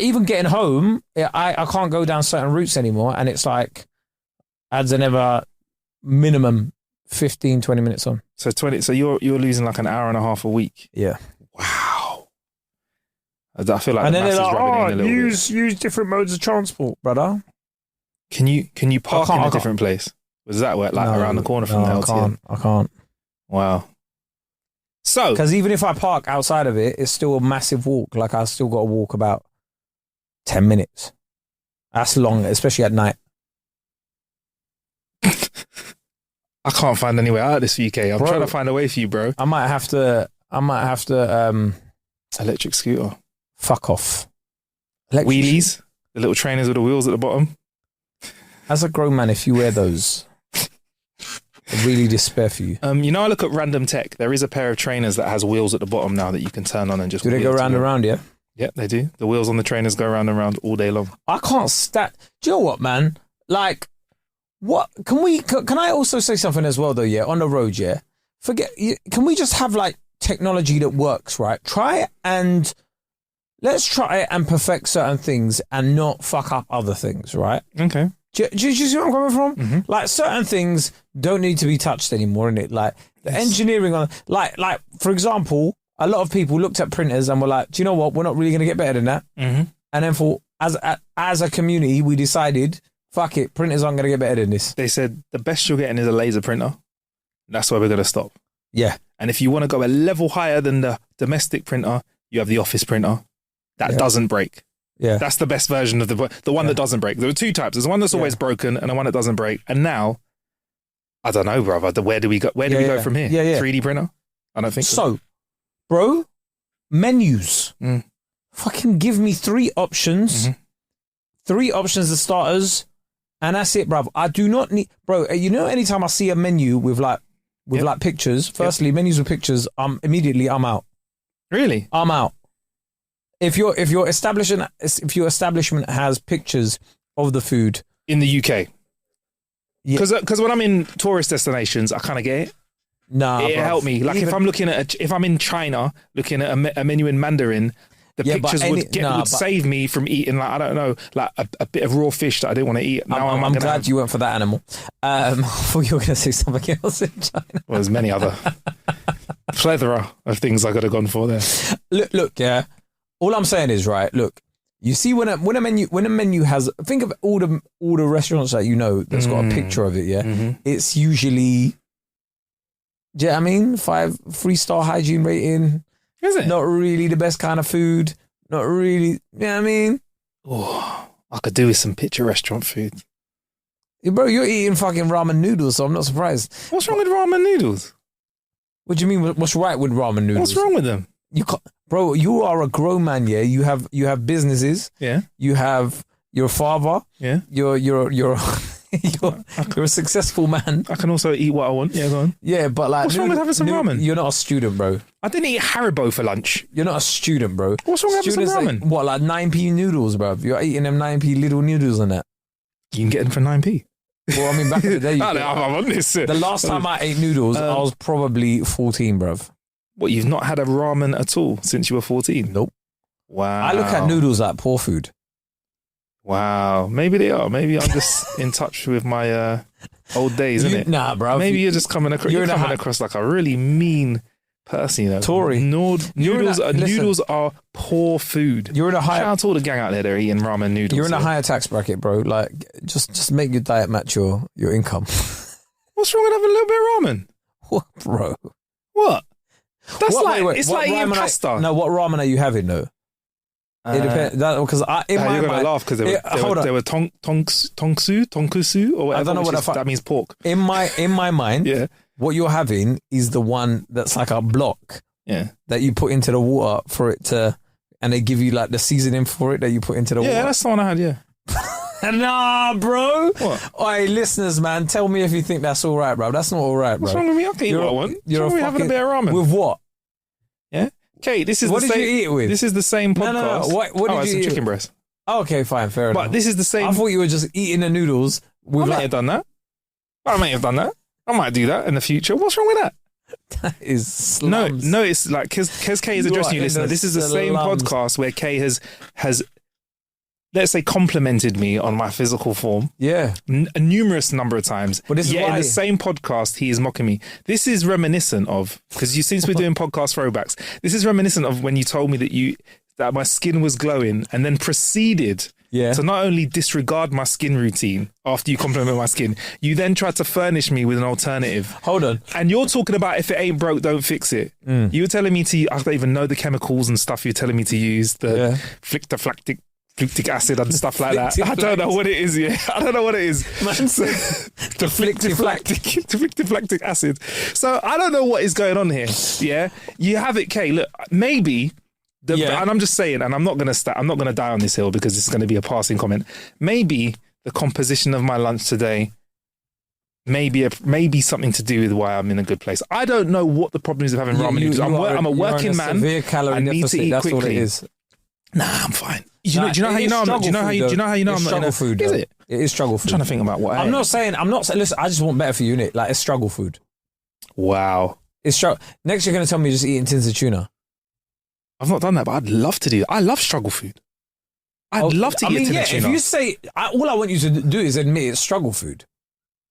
Even getting home, I can't go down certain routes anymore. And it's like, adds another minimum 15, 20 minutes on. So you're losing like an hour and a half a week. Yeah. Wow. I feel like And the then maths they're is like, rubbing in a little bit. use different modes of transport, brother. Can you park in a different place? Was that where, like around the corner from the LTN? I can't. Wow. So, because even if I park outside of it, it's still a massive walk. Like I still got to walk about 10 minutes. That's long, especially at night. I can't find any way out of this for you, K. I'm trying to find a way for you, bro. I might have to. Electric scooter. Fuck off. Wheelies, the little trainers with the wheels at the bottom. As a grown man, if you wear those, I really despair for you. I look at Random Tech. There is a pair of trainers that has wheels at the bottom now that you can turn on and just. Do they go round and round? Yeah. Yeah, they do. The wheels on the trainers go round and round all day long. I can't stand. Do you know what, man? Like, what can I also say something as well though? Yeah, on the road. Yeah, can we just have like technology that works, right? Let's try it and perfect certain things and not fuck up other things, right? Okay. Do you see where I'm coming from? Mm-hmm. Like certain things don't need to be touched anymore, innit? Like the engineering on, like for example, a lot of people looked at printers and were like, do you know what? We're not really going to get better than that. Mm-hmm. And then as a community, we decided, fuck it, printers aren't going to get better than this. They said the best you're getting is a laser printer. That's where we're going to stop. Yeah. And if you want to go a level higher than the domestic printer, you have the office printer. That doesn't break. Yeah. That's the best version of the one that doesn't break. There are two types. There's one that's always broken and the one that doesn't break. And now, I don't know, brother. Where do we go? Where do we go from here? Yeah. 3D printer? I don't think so. So, bro, menus. Mm. Fucking give me 3 options. Mm-hmm. 3 options as starters. And that's it, bruv. I do not need... Bro, anytime I see a menu with like pictures, firstly, menus with pictures, immediately I'm out. Really? I'm out. If your establishment has pictures of the food in the UK, because when I'm in tourist destinations, I kind of get it. Nah, it helped me. Like if I'm in China looking at a menu in Mandarin, the pictures would save me from eating like I don't know, like a bit of raw fish that I didn't want to eat. Now I'm glad you went for that animal. I thought you were going to say something else in China. Well, there's many other plethora of things I could have gone for there. Look, yeah. All I'm saying is, right, look, you see when a menu has, think of all the restaurants that you know that's got a picture of it, yeah? Mm-hmm. It's usually, do you know what I mean? 3-star hygiene rating. Is it? Not really the best kind of food. Not really, you know what I mean? Oh, I could do with some picture restaurant food. Bro, you're eating fucking ramen noodles, so I'm not surprised. What's wrong with ramen noodles? What do you mean, what's right with ramen noodles? What's wrong with them? You can't, bro, you are a grown man, yeah. You have businesses. Yeah. You have your father. Yeah. You're a successful man. I can also eat what I want. Yeah, go on. Yeah, but like, what's wrong with having some ramen? You're not a student, bro. I didn't eat Haribo for lunch. You're not a student, bro. What's wrong with having some ramen? What, like 9p noodles, bro? You're eating them 9p little noodles and that. You can get them for 9p. Well, I mean, back in the day, I'm on this. The last time I ate noodles, I was probably 14, bruv. What, you've not had a ramen at all since you were 14? Nope. Wow. I look at noodles like poor food. Wow. Maybe they are. Maybe I'm just in touch with my old days, isn't it? Nah, bro. Maybe you're just coming across like a really mean person, you know. Tory. Noodles are poor food. You're in a higher... Shout out to all the gang out there that are eating ramen noodles. You're in a higher tax bracket, bro. Like, just make your diet match your income. What's wrong with having a little bit of ramen? What, bro? What? That's it's like eating pasta. No, what ramen are you having though? It depends. Because in my you're mind, gonna laugh because they were tonksu or whatever. I don't know what that means pork. In my mind, yeah. What you're having is the one that's like a block. Yeah. That you put into the water for it to, and they give you like the seasoning for it that you put into the water. Yeah, that's the one I had. Yeah. Nah, bro. What? Oi, listeners, man, tell me if you think that's all right, bro. That's not all right, bro. What's wrong with me? I can eat what I want. You're having a bit of ramen. With what? Yeah. Okay, this is what the did same. You eat it with? This is the same podcast. No. What did you eat? Chicken breast. Oh, okay, fine, fair enough. But this is the same. I thought you were just eating the noodles. With I may have done that. I might do that in the future. What's wrong with that? That is slums. No, it's like because Kay is addressing you, listener. This is the same podcast where Kay has let's say, complimented me on my physical form. Yeah. A numerous number of times. But this is Yet why in the same podcast, he is mocking me. This is reminiscent of, because since we're doing podcast throwbacks, this is reminiscent of when you told me that my skin was glowing and then proceeded to not only disregard my skin routine after you compliment my skin, you then tried to furnish me with an alternative. Hold on. And you're talking about if it ain't broke, don't fix it. You were telling me I don't even know the chemicals and stuff you're telling me to use, the flictic acid and stuff like that. I don't know what it is, I don't know what it is. The flictic acid. So I don't know what is going on here, You have it, Kay. Look, maybe... And I'm just saying, and I'm not going to die on this hill because this is going to be a passing comment. Maybe the composition of my lunch today, maybe something to do with why I'm in a good place. I don't know what the problem is of having ramen noodles. I'm a working man. Severe calorie I need deficit, to eat that's quickly. all it is. Nah, I'm fine. Do you know how you know I'm not? Do you know how you know I'm not? Struggle food. Is it? It is struggle food. I'm trying to think about what I'm not saying. Listen, I just want better for you, innit? Like, it's struggle food. Wow. It's struggle. Next, you're going to tell me just eating tins of tuna. I've not done that, but I'd love to do that. I love struggle food. I'd love to eat a tin of tuna. If you say, all I want you to do is admit it's struggle food.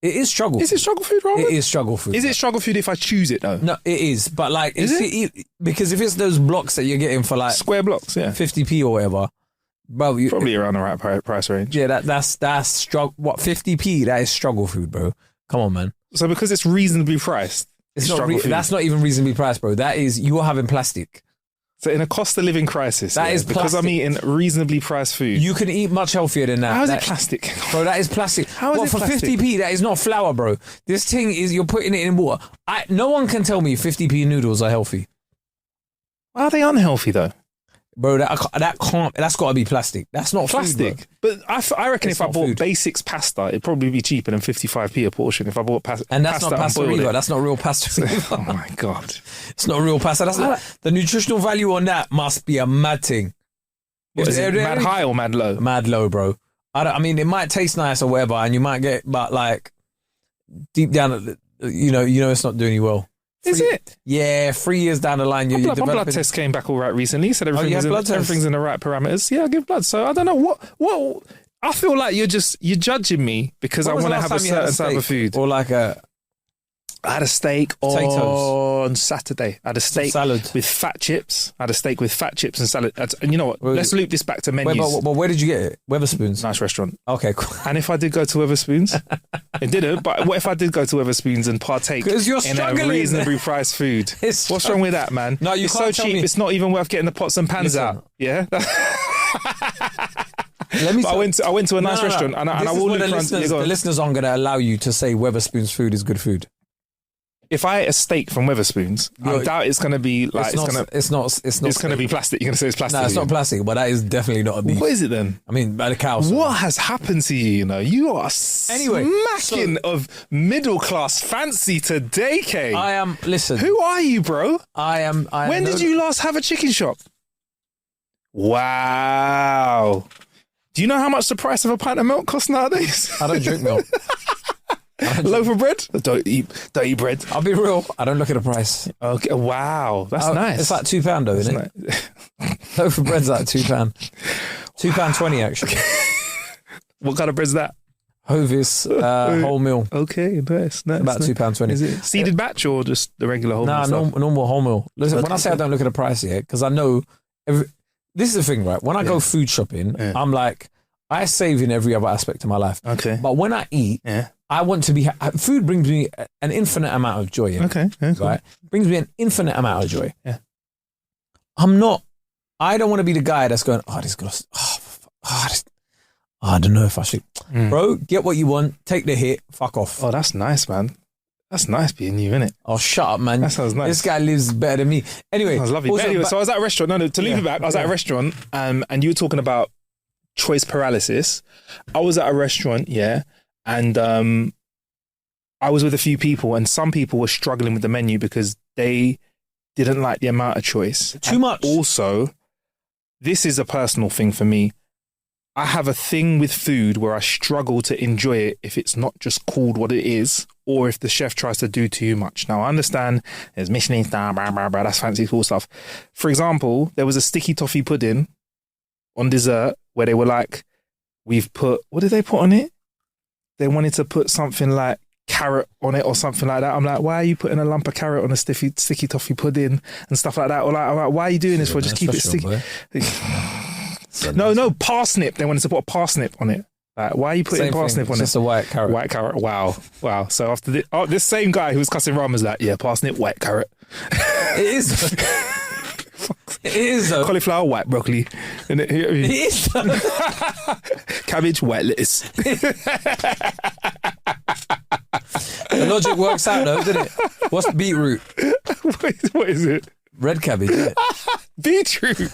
It is struggle food. Is it struggle food, Robert? It is struggle food. Is it struggle food if I choose it, though? No, it is. But like, is it? Because if it's those blocks that you're getting for like... Square blocks, 50p or whatever. Bro, probably around the right price range. Yeah, that's struggle. What, 50p? That is struggle food, bro. Come on, man. So because it's reasonably priced, it's not that's not even reasonably priced, bro. That is, you are having plastic. So in a cost of living crisis, that is because I'm eating reasonably priced food. You can eat much healthier than that. How is it plastic? Bro, that is plastic. How is it for plastic? 50p, that is not flour, bro. This thing is, you're putting it in water. No one can tell me 50p noodles are healthy. Why are they unhealthy, though? Bro, that's got to be plastic. That's not plastic. Food, but I reckon if I bought basics pasta, it'd probably be cheaper than 55p a portion. If I bought pasta, and that's not pasta either. That's not real pasta. Oh my god, it's not real pasta. That's not, the nutritional value on that must be a mad thing. Is it mad high or mad low? Mad low, bro. I mean, it might taste nice or whatever, and you might get, but like deep down, you know, it's not doing you well. Is it? Yeah, 3 years down the line, my blood test came back all right recently. Said everything's in the right parameters. Yeah, I give blood. So I don't know what. I feel like you're judging me because I want to have a certain type of food. Or like I had a steak on Saturday. I had a steak with fat chips. I had a steak with fat chips and salad. And you know what? Let's loop this back to menus. But where did you get it? Weatherspoons? Nice restaurant. Okay, cool. And if I did go to Weatherspoons, it didn't, but what if I did go to Weatherspoons and partake in a reasonably priced food? What's wrong with that, man? No, it's so cheap, it's not even worth getting the pots and pans out. Yeah? I went to a nice restaurant and I will look around. The listeners aren't going to allow you to say Weatherspoons food is good food. If I ate a steak from Weatherspoons, I doubt it's going to be like it's going to be plastic. You're going to say it's plastic. No, it's not plastic, but that is definitely not a beef. What is it then? I mean, by the cow. What has happened to you? You know, you are smacking of middle class fancy today, Kay. I am. Listen, who are you, bro? I am. When did you last have a chicken shop? Wow. Do you know how much the price of a pint of milk costs nowadays? I don't drink milk. Loaf of bread? Don't eat bread. I'll be real. I don't look at the price. Okay. Wow. That's nice. It's like £2 though, isn't it? Loaf of bread's like £2. £2.20 actually. What kind of bread's that? Hovis wholemeal. Okay, nice. About £2.20. Is it seeded batch or just the regular wholemeal? Nah, normal wholemeal. Listen, when I say I don't look at the price yet, because I know this is the thing, right? When I go food shopping, I'm like, I save in every other aspect of my life. Okay. But when I eat, I want to be... Food brings me an infinite amount of joy. Yeah? Okay. Yeah, cool. Right? Brings me an infinite amount of joy. Yeah. I don't want to be the guy that's going, I don't know if I should. Bro, get what you want, take the hit, fuck off. Oh, that's nice, man. That's nice being you, innit? Oh, shut up, man. That sounds nice. This guy lives better than me. Anyway. That was lovely. Also, anyway, so I was at a restaurant. No, to leave it back, I was at a restaurant and you were talking about choice paralysis. I was at a restaurant, and I was with a few people and some people were struggling with the menu because they didn't like the amount of choice. Too much. Also, this is a personal thing for me. I have a thing with food where I struggle to enjoy it if it's not just called what it is or if the chef tries to do too much. Now, I understand there's Michelin star, blah, blah, blah, that's fancy cool stuff. For example, there was a sticky toffee pudding on dessert where they were like, We've put, what did they put on it? They wanted to put something like carrot on it or something like that. I'm like, why are you putting a lump of carrot on a sticky toffee pudding and stuff like that? Or like, I'm like, why are you doing this for? Just keep it sticky. No, parsnip. They wanted to put a parsnip on it. Like, why are you putting parsnip on it? Just a white carrot. White carrot. Wow. So after this same guy who was cussing Ram was like, yeah, parsnip, white carrot. It is. It is though. Cauliflower, white broccoli. It is though. Cabbage, white lettuce. The logic works out though, doesn't it? What's beetroot? What is it? Red cabbage, isn't it? Beetroot.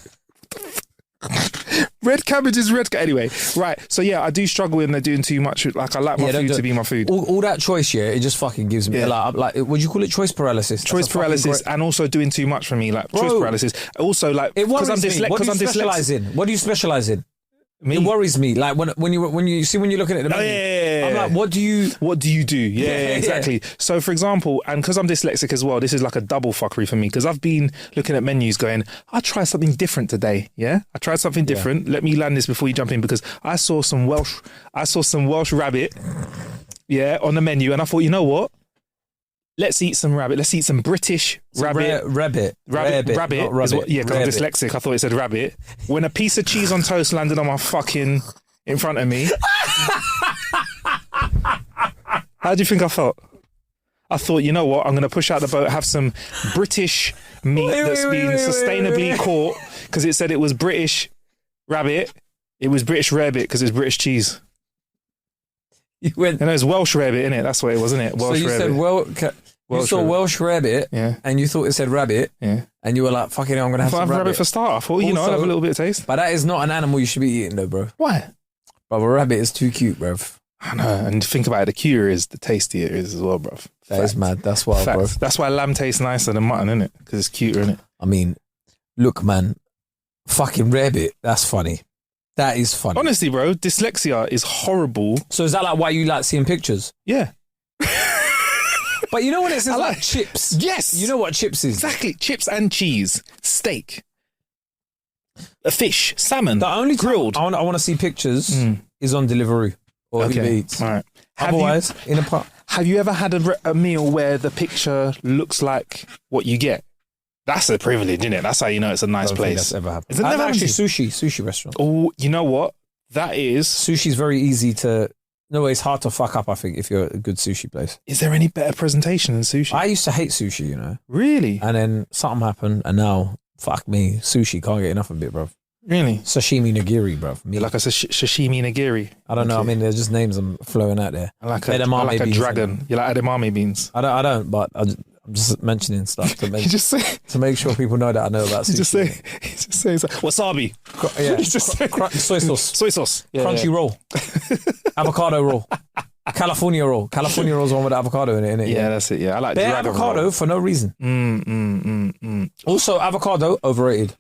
Red cabbage is red. Anyway, right. So yeah, I do struggle when they're doing too much. Like I like my food to be my food. All that choice, it just fucking gives me like would you call it choice paralysis? Choice paralysis, and also doing too much for me, like choice paralysis. Also, like because I'm dyslexic. What do you specialize in? What do you specialize in? Me? It worries me. Like when you're looking at the menu, I'm like, what do you do? Yeah, exactly. Yeah. So for example, and because I'm dyslexic as well, this is like a double fuckery for me because I've been looking at menus going, I'll try something different today. Yeah, I tried something different. Yeah. Let me land this before you jump in because I saw some Welsh rabbit, on the menu, and I thought, you know what? Let's eat some rabbit. Let's eat some British rabbit. Rabbit. Because I'm dyslexic. I thought it said rabbit. When a piece of cheese on toast landed on my fucking in front of me, how do you think I felt? I thought, you know what? I'm going to push out the boat, have some British meat that's been sustainably caught because it said it was British rabbit. It was British rabbit because it's British cheese. You went. And it was Welsh rabbit, innit? That's what it was, innit? Welsh rabbit. You saw Welsh rabbit, and you thought it said rabbit, and you were like, "Fucking hell, I'm gonna have some rabbit for starter." I thought, I'd have a little bit of taste. But that is not an animal you should be eating, though, bro. Why? Bro, a rabbit is too cute, bro. I know, and think about it, the cuter is, the tastier it is as well, bro. That is mad. That's why, bro. That's why lamb tastes nicer than mutton, innit? Because it's cuter, innit? I mean, look, man, fucking rabbit. That's funny. That is funny. Honestly, bro, dyslexia is horrible. So is that like why you like seeing pictures? Yeah. But you know when it says like chips? Yes. You know what chips is? Exactly. Chips and cheese. Steak. A fish. Salmon. The only grilled. I want to see pictures is on Deliveroo or Uber Eats. All right. Otherwise, in a pot. Have you ever had a meal where the picture looks like what you get? That's a privilege, isn't it? That's how you know it's a nice place. That's ever happened. Is it never actually sushi restaurant? Oh, you know what? That is sushi's very easy to. No, it's hard to fuck up. I think if you're a good sushi place. Is there any better presentation than sushi? I used to hate sushi, you know. Really? And then something happened, and now fuck me, sushi can't get enough of it, bro. Really? Sashimi nigiri, bro. You like a sashimi nigiri? I don't know. I mean, they're just names I'm flowing out there. I like a dragon. You like edamame beans? I don't. But I'm just mentioning stuff to make to make sure people know that I know about sushi. You just say wasabi. Soy sauce. Soy sauce. Yeah, crunchy roll. Avocado roll. California roll. California roll's one with avocado in it, innit? Yeah, that's it. Yeah, I like bare dragon avocado roll. for no reason. Also, avocado overrated.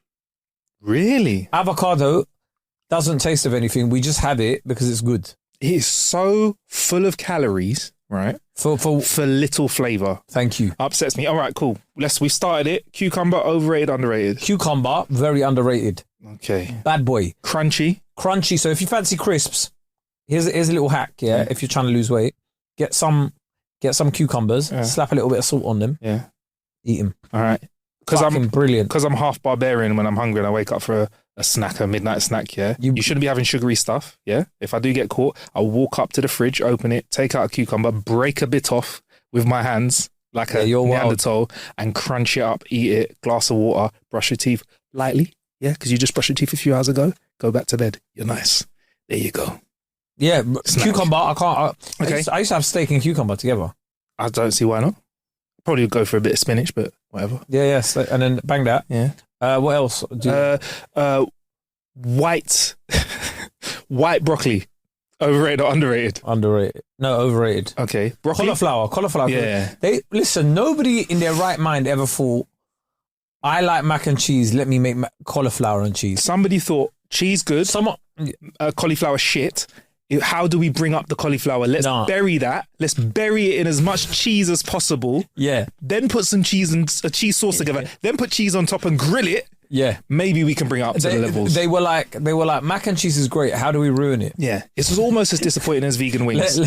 Really? Avocado doesn't taste of anything. We just have it because it's good. It is so full of calories, right? For little flavour. Thank you. Upsets me. All right, cool. We started it. Cucumber, overrated, underrated? Cucumber, very underrated. Okay. Bad boy. Crunchy. So if you fancy crisps, here's a little hack, if you're trying to lose weight. Get some cucumbers, slap a little bit of salt on them. Yeah. Eat them. All right. Brilliant. Because I'm half barbarian when I'm hungry and I wake up for a midnight snack, you shouldn't be having sugary stuff, If I do get caught, I'll walk up to the fridge, open it, take out a cucumber, break a bit off with my hands like a Neanderthal and crunch it up, eat it, glass of water, brush your teeth lightly, because you just brushed your teeth a few hours ago, go back to bed, you're nice. There you go. Yeah, snack. Cucumber, I can't. I used to have steak and cucumber together. I don't see why not. Probably go for a bit of spinach, but whatever. Yeah, and then bang that. Yeah. What else? White broccoli. Overrated or underrated? Underrated. No, overrated. Okay. Broccoli? Cauliflower. Yeah. Listen, nobody in their right mind ever thought, I like mac and cheese, let me make cauliflower and cheese. Somebody thought cheese good. Cauliflower shit. How do we bring up the cauliflower? Let's bury that. Let's bury it in as much cheese as possible. Yeah. Then put some cheese and a cheese sauce together. Then put cheese on top and grill it. Yeah. maybe we can bring it up to the levels. They were like, mac and cheese is great. How do we ruin it? Yeah, it's almost as disappointing as vegan wings.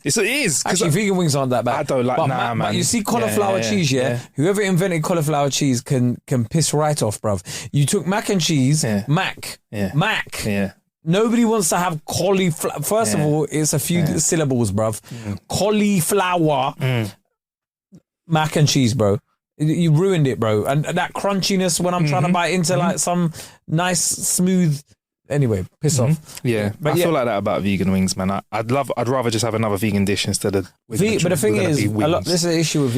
It is. Actually, vegan wings aren't that bad. I don't like. Man. But you see cauliflower cheese, yeah? Whoever invented cauliflower cheese can piss right off, bruv. You took mac and cheese, mac. Yeah. Nobody wants to have cauliflower. First of all, it's a few syllables, bruv. Cauliflower, mac and cheese, bro. You ruined it, bro. And that crunchiness when I'm trying to bite into like some nice, smooth. Anyway, piss off. Yeah, but I feel like that about vegan wings, man. I'd rather just have another vegan dish instead of. But the thing is, this is an issue with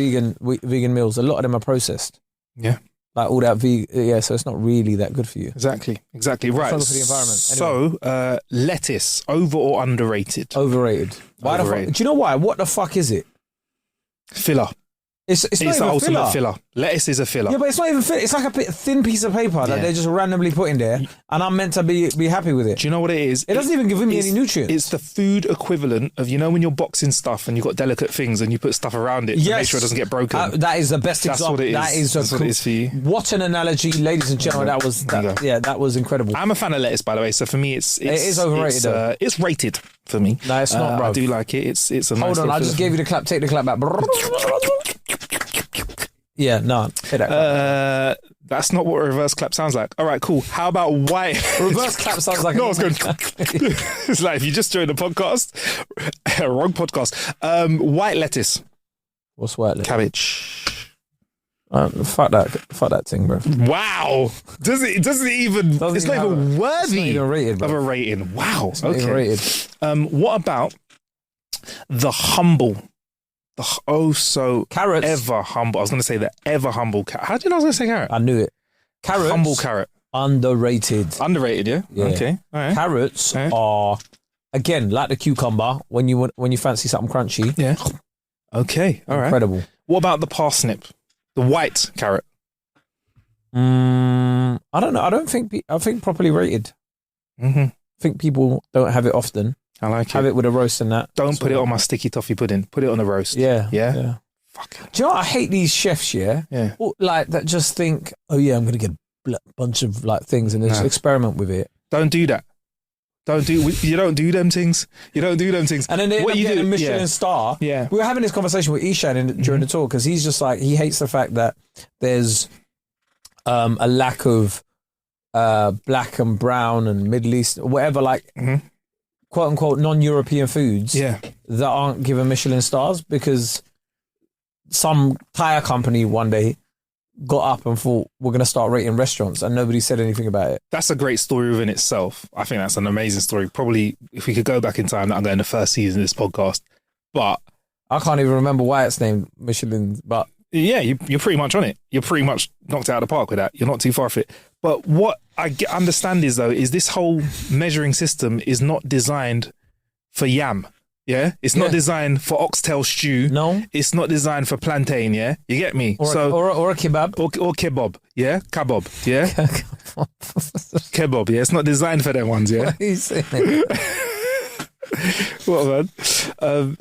vegan meals. A lot of them are processed. Yeah. Like all that so it's not really that good for you. Exactly. Right. For the environment. So, Anyway. lettuce, over or underrated? Overrated. Why the fuck? Do you know why? What the fuck is it? Filler. It's not the even ultimate filler. Lettuce is a filler. Yeah, but it's not even filler. It's like a thin piece of paper that they just randomly put in there, and I'm meant to be happy with it. Do you know what it is? It doesn't even give me any nutrients. It's the food equivalent of, when you're boxing stuff and you've got delicate things and you put stuff around it to make sure it doesn't get broken. That is the best example. What it is. That's what it is for you. What an analogy, ladies and gentlemen. That was incredible. I'm a fan of lettuce, by the way. So for me, it is overrated. It's rated for me. No, it's not, bro. I do like it. It's a nice. Hold on, I just gave you the clap. Take the clap back. Yeah, no. That's not what a reverse clap sounds like. All right, cool. How about white? Reverse clap sounds like... No, I was going... It's like, if you just joined the podcast, wrong podcast. White lettuce. What's white lettuce? Cabbage. Fuck that thing, bro. Wow. It's not even worthy of a rating. Wow. It's not even rated. What about the humble... carrots. Ever humble. I was going to say the ever humble carrot. How do you know I was going to say carrot? I knew it. Carrots. Humble carrot. Underrated. Underrated, yeah? Okay. All right. Carrots are, again, like the cucumber, when you fancy something crunchy. Yeah. Okay. All right. Incredible. What about the parsnip? The white carrot? I don't know. I think properly rated. Mm-hmm. I think people don't have it often. I like it. Have it with a roast and that. Don't put it on my sticky toffee pudding. Put it on the roast. Yeah. Fuck. Do you know what? I hate these chefs, yeah? Like, that just think, oh yeah, I'm going to get a bunch of like things and just experiment with it. Don't do that. You don't do them things. And then they end up getting a Michelin star. Yeah. We were having this conversation with Ishan during the tour because he's just like, he hates the fact that there's a lack of black and brown and Middle East, whatever, like... quote unquote non-European foods that aren't given Michelin stars because some tire company one day got up and thought we're going to start rating restaurants and nobody said anything about it. That's a great story within itself. I think that's an amazing story. Probably if we could go back in time, that'll go in the first season of this podcast. But I can't even remember why it's named Michelin, but yeah, you're pretty much on it. You're pretty much knocked it out of the park with that. You're not too far off it. But what I understand is, though, is this whole measuring system is not designed for yam. Yeah? It's not designed for oxtail stew. No. It's not designed for plantain, yeah? You get me? Or a kebab. Or kebab, yeah? Kabob, yeah? Kebab, yeah? It's not designed for them ones, yeah? What are you saying? What, man?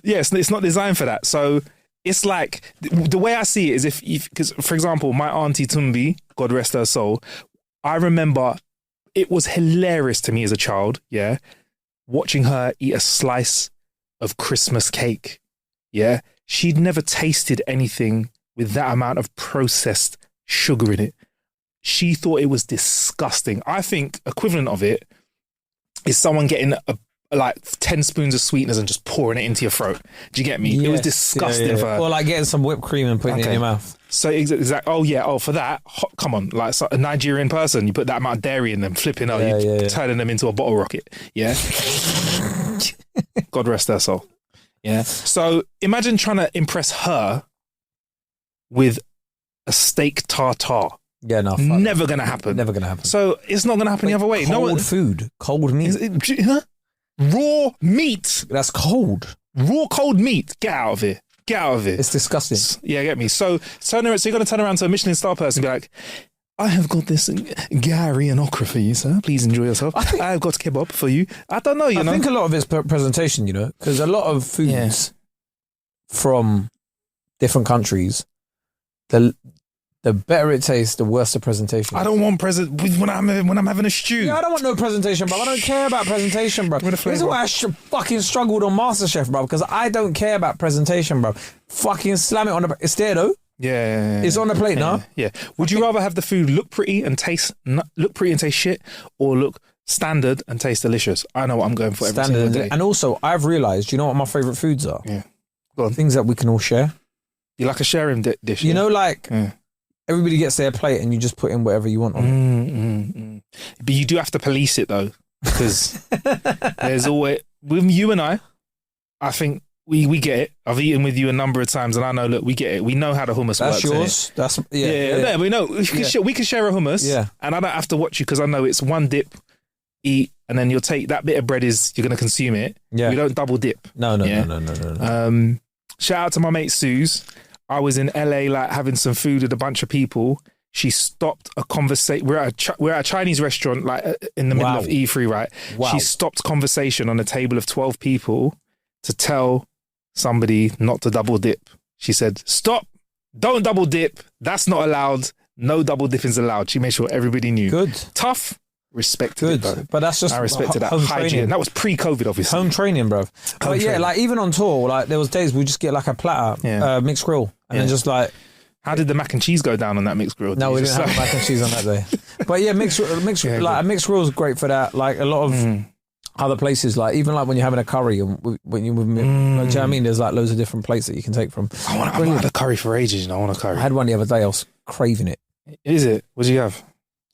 It's not designed for that. So... It's like, the way I see it is because, for example, my auntie Tumbi, God rest her soul, I remember it was hilarious to me as a child, yeah, watching her eat a slice of Christmas cake, yeah. She'd never tasted anything with that amount of processed sugar in it. She thought it was disgusting. I think equivalent of it is someone getting like 10 spoons of sweeteners and just pouring it into your throat. Do you get me? It was disgusting for her. Or like getting some whipped cream and putting it in your mouth. So exactly. For that, come on, like a Nigerian person, you put that amount of dairy in them, flipping out, turning them into a bottle rocket. Yeah. God rest her soul. Yeah. So imagine trying to impress her with a steak tartare. Yeah, no. Never going to happen. Never going to happen. So it's not going to happen the other way. Cold meat. Raw meat. That's cold. Raw cold meat. Get out of here. It's disgusting. Yeah, get me. So you're going to turn around to a Michelin star person and be like, I have got this Gary and okra for you, sir. Please enjoy yourself. I've got kebab for you. I don't know, I think a lot of it's presentation, because a lot of foods from different countries, The better it tastes, the worse the presentation. I don't want when I'm having a stew. Yeah, I don't want no presentation, bro. I don't care about presentation, bro. This is why I fucking struggled on MasterChef, bro, because I don't care about presentation, bro. Fucking slam it on the... It's there, though. Yeah. It's on the plate now. Yeah. Would you rather have the food look pretty and taste shit, or look standard and taste delicious? I know what I'm going for every single day. And also, I've realised, you know what my favourite foods are? Yeah. Go on. Things that we can all share. You like a sharing dish? You know, like... Yeah. Everybody gets their plate and you just put in whatever you want on it. But you do have to police it though, because there's always, with you and I think we get it. I've eaten with you a number of times and I know, look, we get it. We know how the hummus works. That's yours. That's yeah. We know. We can share a hummus. Yeah. And I don't have to watch you because I know it's one dip, eat, and then you'll take that bit of bread you're going to consume it. Yeah. We don't double dip. No. Shout out to my mate Suze. I was in LA, like having some food with a bunch of people. She stopped a conversation. We're at a Chinese restaurant, like in the middle of E3, right? Wow. She stopped conversation on a table of 12 people to tell somebody not to double dip. She said, "Stop! Don't double dip. That's not allowed. No double dipping is allowed." She made sure everybody knew. Good. Tough. Respected it, but that's just I respected that hygiene. Training. That was pre-COVID, obviously. Home training, bro. But yeah, like even on tour, like there was days we just get like a platter, mixed grill, and then just like. How did the mac and cheese go down on that mixed grill? No, we didn't have mac and cheese on that day. But yeah, mixed like a mixed grill is great for that. Like a lot of other places, like even like when you're having a curry and when you, like, do you know what I mean? There's like loads of different plates that you can take from. I haven't had a curry for ages. I want a curry. I had one the other day. I was craving it. Is it? What did you have?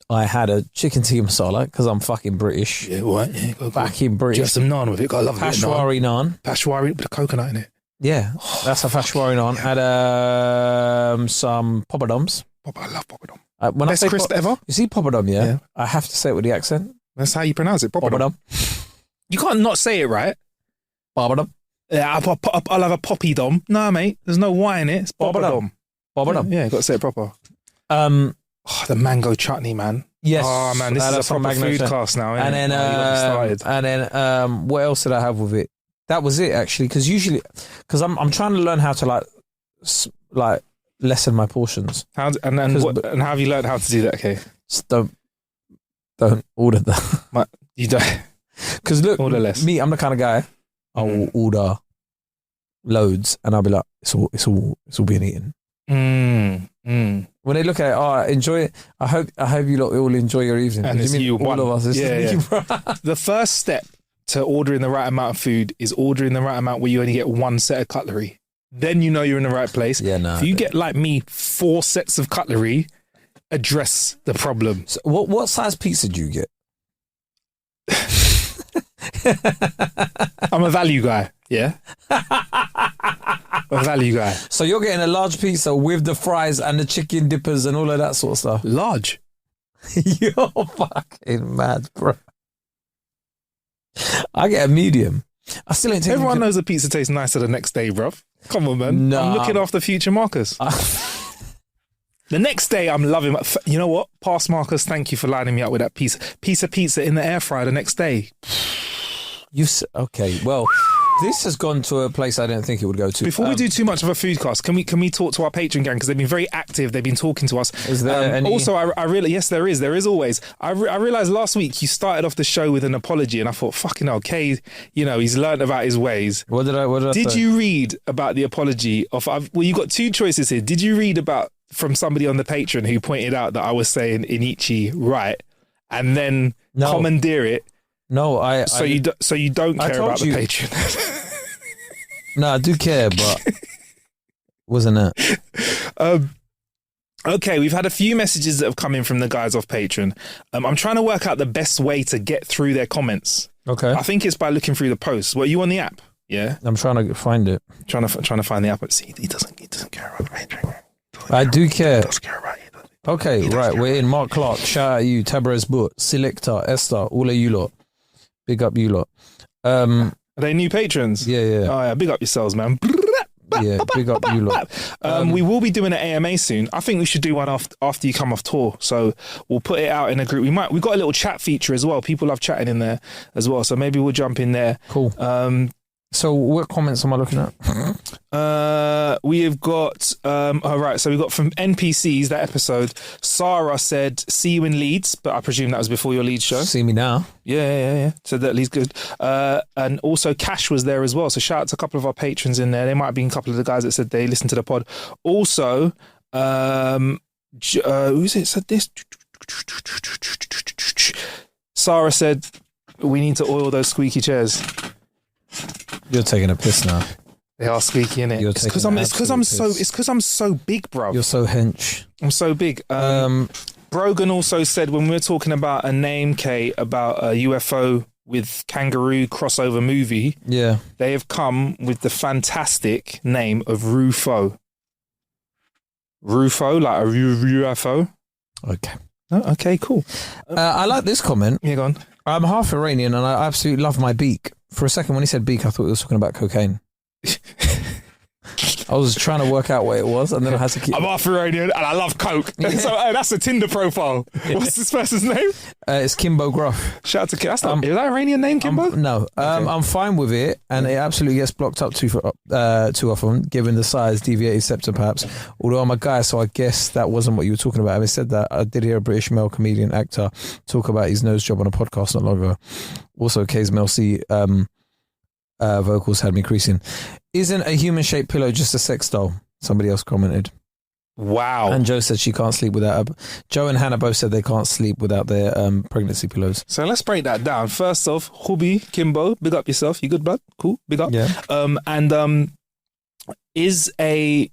I had a chicken tikka masala because I'm fucking British. Yeah, what? Yeah, go. Fucking British. Do you have some naan with it? I love Peshwari naan. Peshwari with a coconut in it. Yeah, that's a Peshwari naan. Had some poppadoms. I love poppadom. When Best crisp ever. You see poppadom, yeah? I have to say it with the accent. That's how you pronounce it, poppadom. You can't not say it right. Poppadom. Yeah, I'll have a poppy dom. Nah, mate, there's no Y in it. It's poppadom. Poppadom. Yeah, you got to say it proper. The mango chutney, man. Yes. Oh man, this is a proper food cast now. And then, what else did I have with it? That was it actually, because I'm trying to learn how to like lessen my portions. How have you learned how to do that? Okay, just don't order that. You don't. Because look, order less. Me, I'm the kind of guy I will order loads, and I'll be like, it's all being eaten. When they look at it, enjoy it. I hope you lot all enjoy your evening. And it's you, all of us. Yeah. The first step to ordering the right amount of food is ordering the right amount where you only get one set of cutlery. Then you know you're in the right place. Yeah, no. If you get like me 4 sets of cutlery, address the problem. So what size pizza do you get? I'm a value guy. Yeah. A value guy. So you're getting a large pizza with the fries and the chicken dippers and all of that sort of stuff. Large. You're fucking mad, bro. I get a medium. I still ain't taking. Everyone knows a pizza tastes nicer the next day, bruv. Come on, man. Nah. I'm looking after future Marcus. The next day, I'm loving it. You know what? Past Marcus, thank you for lining me up with that piece of pizza in the air fryer the next day. Okay, well, this has gone to a place I didn't think it would go to. Before we do too much of a food cast, can we talk to our Patreon gang, because they've been very active. They've been talking to us. Is there any? Also, I really, yes, there is. There is always. I realized last week you started off the show with an apology, and I thought, fucking hell, Kay, he's learned about his ways. What did I Did say? you read about the apology of? Well, you got 2 choices here. Did you read about from somebody on the Patreon who pointed out that I was saying Inichi right, and then commandeer it? No, you don't care about the Patreon. No, I do care, but wasn't it? Okay, we've had a few messages that have come in from the guys off Patreon. I'm trying to work out the best way to get through their comments. Okay, I think it's by looking through the posts. Are you on the app? Yeah, I'm trying to find it. Trying to find the app. But see, he doesn't care about the Patreon. I do care. He does care about it. Okay, right. We're in. Mark Clark, shout out you. Tabarez Boot, Selector, Esther, all of you lot. Big up you lot. Are they new patrons? Yeah. Oh yeah, big up yourselves, man. Yeah, big up you lot. We will be doing an AMA soon. I think we should do one after you come off tour. So we'll put it out in a group. We've got a little chat feature as well. People love chatting in there as well. So maybe we'll jump in there. Cool. So what comments am I looking at? We have got all right, so we got from NPCs that episode. Sarah said, "See you in Leeds," but I presume that was before your Leeds show. See me now. Yeah. So that Leeds good. And also Cash was there as well. So shout out to a couple of our patrons in there. They might have been a couple of the guys that said they listened to the pod. Also, who's it said this? Sarah said, "We need to oil those squeaky chairs." You're taking a piss now. They are squeaky, innit? You're It's because I'm so big, bro. You're so hench. I'm so big. Brogan also said when we were talking about a name, Kate, about a UFO with kangaroo crossover movie, Yeah. they have come with the fantastic name of Rufo. Rufo, like a UFO. Okay. Oh, okay, cool. I like this comment. Yeah, go on. I'm half Iranian and I absolutely love my beak. For a second, when he said beak, I thought he was talking about cocaine. I was trying to work out what it was, and then I had to keep. I'm half Iranian and I love coke. Yeah. So that's a Tinder profile. What's this person's name? It's Kimbo Gruff. Shout out to Kim. Is that Iranian name, Kimbo? No, I'm fine with it, and it absolutely gets blocked up too often, given the size, deviated septum perhaps. Although I'm a guy, so I guess that wasn't what you were talking about. Having said that, I did hear a British male comedian actor talk about his nose job on a podcast not long ago. Also, K's Mel C vocals had me creasing. Isn't a human-shaped pillow just a sex doll? Somebody else commented. Wow. And Joe said she can't sleep without Joe and Hannah both said they can't sleep without their pregnancy pillows. So let's break that down. First off, Hubi, Kimbo, big up yourself. You good, bud? Cool, big up. Yeah. Is it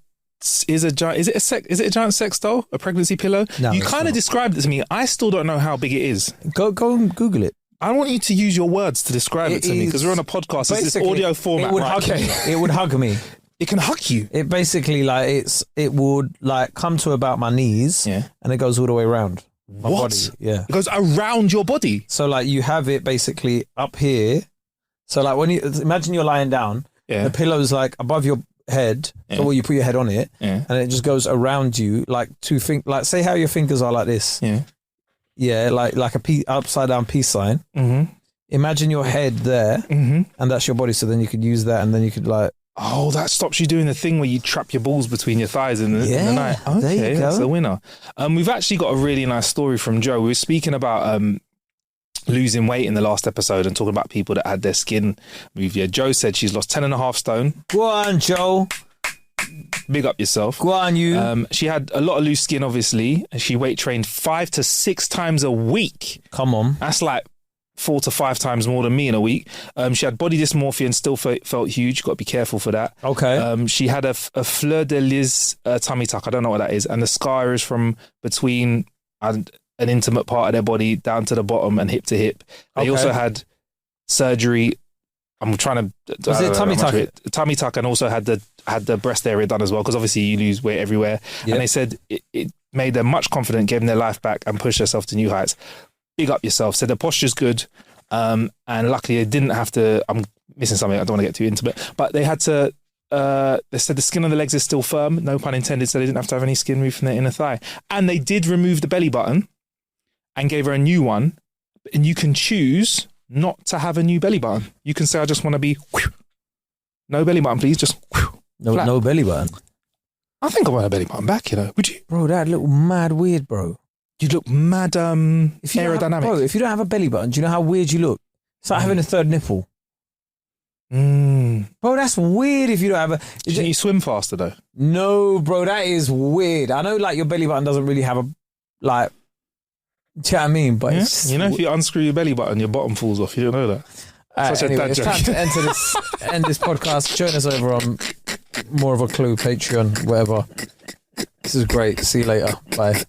a giant sex doll? A pregnancy pillow? No, you it's kind of not. described it to me. I still don't know how big it is. Go and Google it. I want you to use your words to describe it to me because we're on a podcast. It's this audio format. It would right? hug me. It would hug me. It can hug you. It basically it would like come to about my knees, Yeah. and it goes all the way around my What? body. Yeah. It goes around your body. So like you have it basically up here. So like when you imagine you're lying down, Yeah. the pillow's like above your head. Yeah. So where you put your head on it, Yeah. and it just goes around you like like say how your fingers are like this. Yeah. Yeah, like a upside down peace sign. Mm-hmm. Imagine your head there, Mm-hmm. and that's your body. So then you could use that, and then you could like. Oh, that stops you doing the thing where you trap your balls between your thighs in the Yeah, night. Okay, there you that's go. a winner. We've actually got a really nice story from Joe. We were speaking about losing weight in the last episode and talking about people that had their skin moved. Yeah, Joe said she's lost 10.5 stone. Go on, Joe. Big up yourself. Go on, you. She had a lot of loose skin, obviously. She weight trained 5 to 6 times a week. Come on. That's like 4 to 5 times more than me in a week. She had body dysmorphia and still felt huge. Got to be careful for that. Okay. She had a fleur de lis tummy tuck. I don't know what that is. And the scar is from between an intimate part of their body down to the bottom and hip to hip. They Okay. also had surgery. I'm trying to. Was it tummy tuck? Tummy tuck, and also had the breast area done as well, because obviously you lose weight everywhere. Yeah. And they said it made them much confident, gave them their life back, and pushed themselves to new heights. Big up yourself. Said the posture's good, and luckily they didn't have to. I'm missing something. I don't want to get too intimate, but they had to. They said the skin on the legs is still firm, no pun intended, so they didn't have to have any skin removed from their inner thigh. And they did remove the belly button and gave her a new one. And you can choose not to have a new belly button. You can say, I just want to be no belly button, please. Just flat. No belly button. I think I want a belly button back, would you? Bro, that look mad weird, bro. You look mad aerodynamic. If you don't have a belly button, do you know how weird you look? It's like having a third nipple. Bro, that's weird if you don't have a... Do you think you swim faster, though? No, bro, that is weird. I know, like, your belly button doesn't really have a, like... Do you know what I mean? But it's just, if you unscrew your belly button, your bottom falls off. You don't know that. Such a dad it's joke. time to end this podcast. Join us over on More of a Clue, Patreon, whatever. This is great. See you later. Bye.